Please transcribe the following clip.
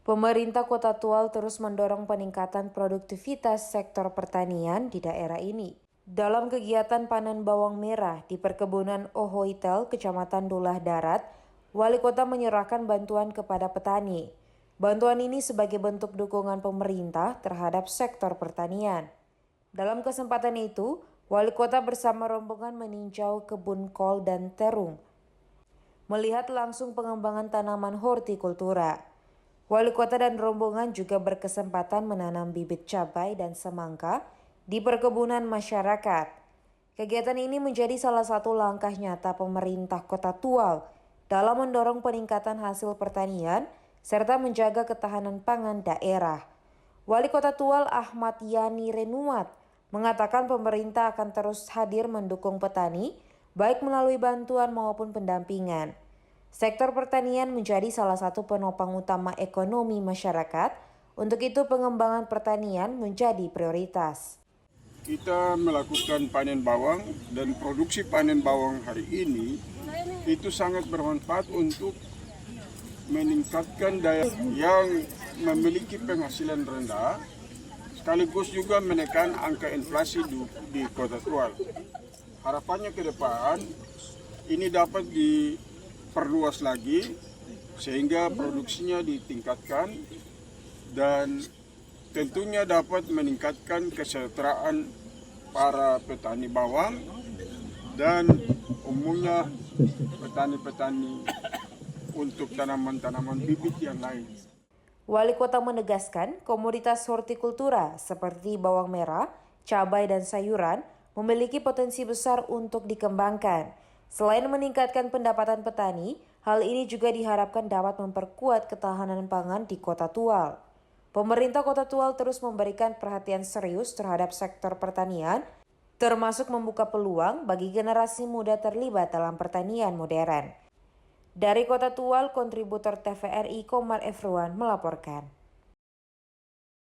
Pemerintah Kota Tual terus mendorong peningkatan produktivitas sektor pertanian di daerah ini. Dalam kegiatan panen bawang merah di perkebunan Ohoitel, Kecamatan Dulah Darat, Wali Kota menyerahkan bantuan kepada petani. Bantuan ini sebagai bentuk dukungan pemerintah terhadap sektor pertanian. Dalam kesempatan itu, Wali Kota bersama rombongan meninjau kebun kol dan terung, melihat langsung pengembangan tanaman hortikultura. Wali Kota dan rombongan juga berkesempatan menanam bibit cabai dan semangka di perkebunan masyarakat. Kegiatan ini menjadi salah satu langkah nyata pemerintah Kota Tual dalam mendorong peningkatan hasil pertanian serta menjaga ketahanan pangan daerah. Wali Kota Tual Ahmad Yani Renuat mengatakan pemerintah akan terus hadir mendukung petani, baik melalui bantuan maupun pendampingan. Sektor pertanian menjadi salah satu penopang utama ekonomi masyarakat. Untuk itu pengembangan pertanian menjadi prioritas. Kita melakukan panen bawang dan produksi panen bawang hari ini itu sangat bermanfaat untuk meningkatkan daya yang memiliki penghasilan rendah, sekaligus juga menekan angka inflasi di Kota Tual. Harapannya ke depan ini dapat diperluas lagi sehingga produksinya ditingkatkan dan tentunya dapat meningkatkan kesejahteraan para petani bawang dan umumnya petani-petani untuk tanaman-tanaman bibit yang lain. Wali Kota menegaskan komoditas hortikultura seperti bawang merah, cabai dan sayuran memiliki potensi besar untuk dikembangkan. Selain meningkatkan pendapatan petani, hal ini juga diharapkan dapat memperkuat ketahanan pangan di Kota Tual. Pemerintah Kota Tual terus memberikan perhatian serius terhadap sektor pertanian, termasuk membuka peluang bagi generasi muda terlibat dalam pertanian modern. Dari Kota Tual, kontributor TVRI Komar Efruan melaporkan.